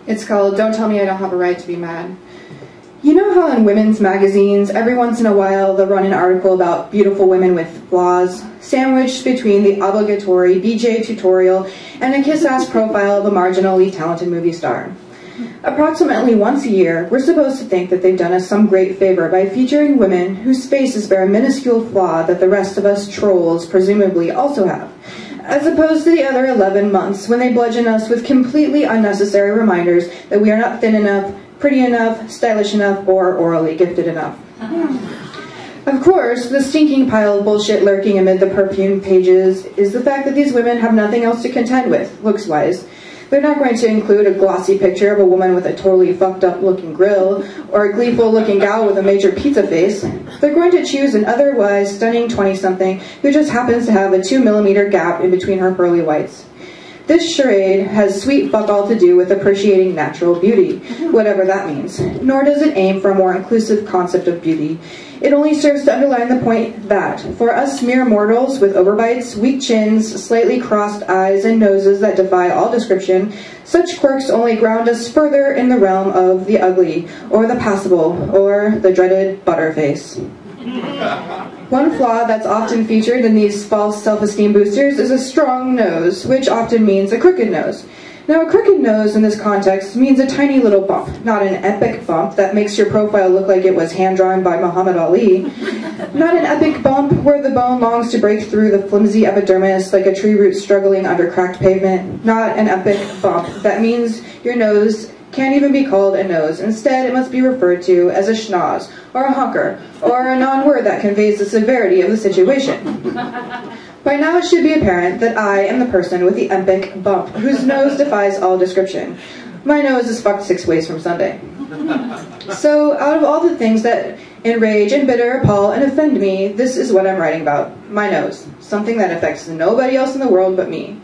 It's called Don't Tell Me I Don't Have a Right to Be Mad. You know how in women's magazines, every once in a while, they'll run an article about beautiful women with flaws, sandwiched between the obligatory BJ tutorial and a kiss-ass profile of a marginally talented movie star? Approximately once a year, we're supposed to think that they've done us some great favor by featuring women whose faces bear a minuscule flaw that the rest of us trolls presumably also have, as opposed to the other 11 months when they bludgeon us with completely unnecessary reminders that we are not thin enough, pretty enough, stylish enough, or orally gifted enough. Of course, the stinking pile of bullshit lurking amid the perfumed pages is the fact that these women have nothing else to contend with, looks-wise. They're not going to include a glossy picture of a woman with a totally fucked up looking grill, or a gleeful looking gal with a major pizza face. They're going to choose an otherwise stunning 20-something who just happens to have a 2mm gap in between her pearly whites. This charade has sweet fuck all to do with appreciating natural beauty, whatever that means, nor does it aim for a more inclusive concept of beauty. It only serves to underline the point that, for us mere mortals with overbites, weak chins, slightly crossed eyes, and noses that defy all description, such quirks only ground us further in the realm of the ugly, or the passable, or the dreaded butterface. One flaw that's often featured in these false self-esteem boosters is a strong nose, which often means a crooked nose. Now, a crooked nose in this context means a tiny little bump, not an epic bump that makes your profile look like it was hand-drawn by Muhammad Ali. Not an epic bump where the bone longs to break through the flimsy epidermis like a tree root struggling under cracked pavement. Not an epic bump that means your nose can't even be called a nose. Instead, it must be referred to as a schnoz, or a hunker, or a non-word that conveys the severity of the situation. By now it should be apparent that I am the person with the epic bump, whose nose defies all description. My nose is fucked 6 ways from Sunday. So, out of all the things that enrage, embitter, appall, and offend me, this is what I'm writing about. My nose. Something that affects nobody else in the world but me.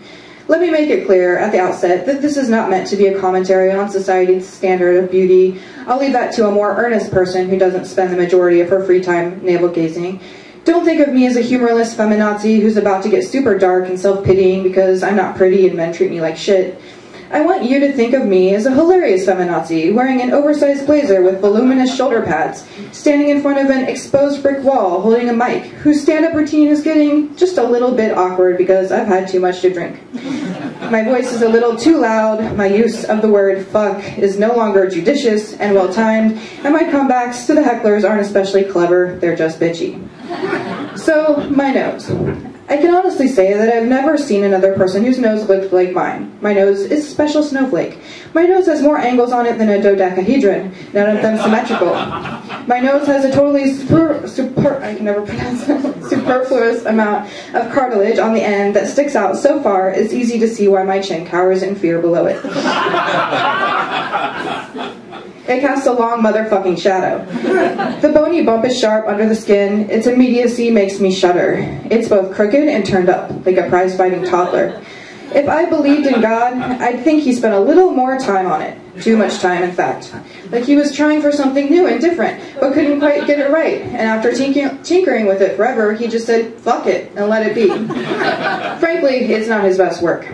Let me make it clear at the outset that this is not meant to be a commentary on society's standard of beauty. I'll leave that to a more earnest person who doesn't spend the majority of her free time navel-gazing. Don't think of me as a humorless feminazi who's about to get super dark and self-pitying because I'm not pretty and men treat me like shit. I want you to think of me as a hilarious feminazi wearing an oversized blazer with voluminous shoulder pads, standing in front of an exposed brick wall holding a mic, whose stand-up routine is getting just a little bit awkward because I've had too much to drink. My voice is a little too loud, my use of the word fuck is no longer judicious and well-timed, and my comebacks to the hecklers aren't especially clever, they're just bitchy. So, my nose. I can honestly say that I've never seen another person whose nose looked like mine. My nose is a special snowflake. My nose has more angles on it than a dodecahedron, none of them symmetrical. My nose has a totally superfluous amount of cartilage on the end that sticks out so far it's easy to see why my chin cowers in fear below it. It casts a long motherfucking shadow. The bony bump is sharp under the skin. Its immediacy makes me shudder. It's both crooked and turned up, like a prize-fighting toddler. If I believed in God, I'd think he spent a little more time on it. Too much time, in fact. Like he was trying for something new and different, but couldn't quite get it right. And after tinkering with it forever, he just said, fuck it, and let it be. Frankly, it's not his best work.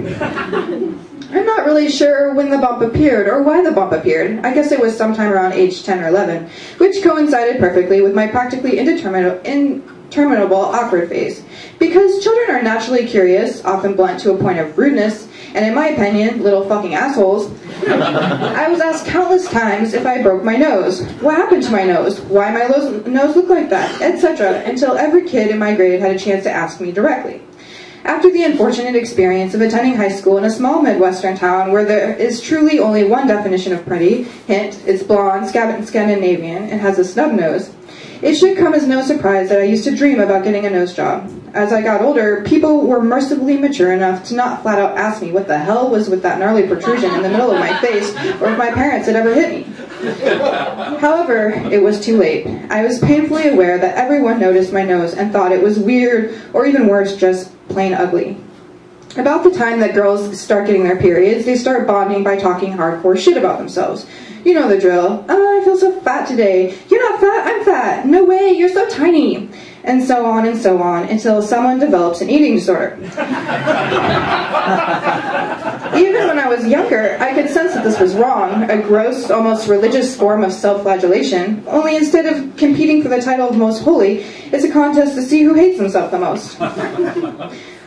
I'm not really sure when the bump appeared or why the bump appeared. I guess it was sometime around age 10 or 11, which coincided perfectly with my practically interminable awkward phase. Because children are naturally curious, often blunt to a point of rudeness, and in my opinion, little fucking assholes, I was asked countless times if I broke my nose, what happened to my nose, why my nose looked like that, etc., until every kid in my grade had a chance to ask me directly. After the unfortunate experience of attending high school in a small Midwestern town where there is truly only one definition of pretty, hint, it's blonde, Scandinavian, and has a snub nose, it should come as no surprise that I used to dream about getting a nose job. As I got older, people were mercifully mature enough to not flat out ask me what the hell was with that gnarly protrusion in the middle of my face, or if my parents had ever hit me. However, it was too late. I was painfully aware that everyone noticed my nose and thought it was weird, or even worse, just plain ugly. About the time that girls start getting their periods, they start bonding by talking hardcore shit about themselves. You know the drill. Oh, I feel so fat today. You're not fat, I'm fat. No way, you're so tiny. and so on until someone develops an eating disorder. Even when I was younger, I could sense that this was wrong, a gross, almost religious form of self-flagellation, only instead of competing for the title of most holy, it's a contest to see who hates himself the most.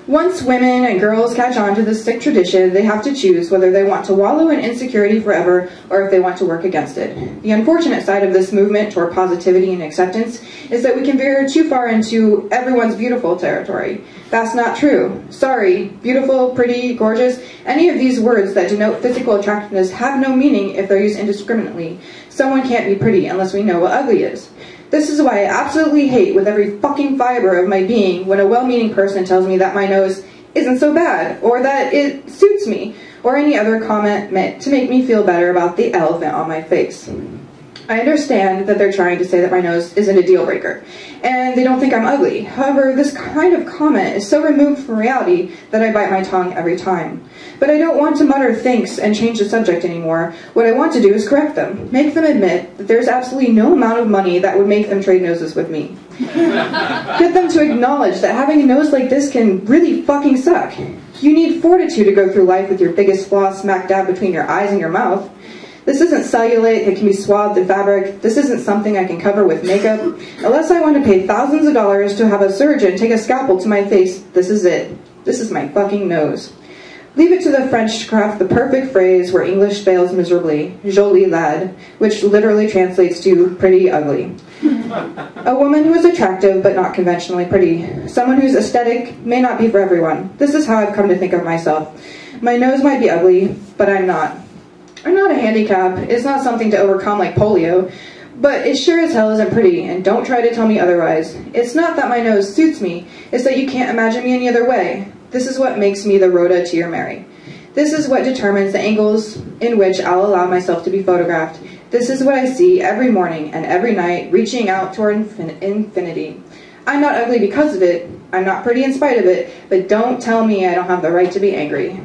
Once women and girls catch on to this sick tradition, they have to choose whether they want to wallow in insecurity forever or if they want to work against it. The unfortunate side of this movement toward positivity and acceptance is that we can veer too far into everyone's beautiful territory. That's not true. Sorry, beautiful, pretty, gorgeous, any of these words that denote physical attractiveness have no meaning if they're used indiscriminately. Someone can't be pretty unless we know what ugly is. This is why I absolutely hate with every fucking fiber of my being when a well-meaning person tells me that my nose isn't so bad, or that it suits me, or any other comment meant to make me feel better about the elephant on my face. I understand that they're trying to say that my nose isn't a deal breaker, and they don't think I'm ugly. However, this kind of comment is so removed from reality that I bite my tongue every time. But I don't want to mutter thanks and change the subject anymore. What I want to do is correct them, make them admit that there's absolutely no amount of money that would make them trade noses with me. Get them to acknowledge that having a nose like this can really fucking suck. You need fortitude to go through life with your biggest flaw smack dab between your eyes and your mouth. This isn't cellulite that can be swathed in fabric. This isn't something I can cover with makeup. Unless I want to pay thousands of dollars to have a surgeon take a scalpel to my face, this is it. This is my fucking nose. Leave it to the French to craft the perfect phrase where English fails miserably, jolie lad, which literally translates to pretty ugly. A woman who is attractive but not conventionally pretty. Someone who's aesthetic may not be for everyone. This is how I've come to think of myself. My nose might be ugly, but I'm not. I'm not a handicap. It's not something to overcome like polio, but it sure as hell isn't pretty, and don't try to tell me otherwise. It's not that my nose suits me, it's that you can't imagine me any other way. This is what makes me the Rhoda to your Mary. This is what determines the angles in which I'll allow myself to be photographed. This is what I see every morning and every night, reaching out toward infinity. I'm not ugly because of it, I'm not pretty in spite of it, but don't tell me I don't have the right to be angry.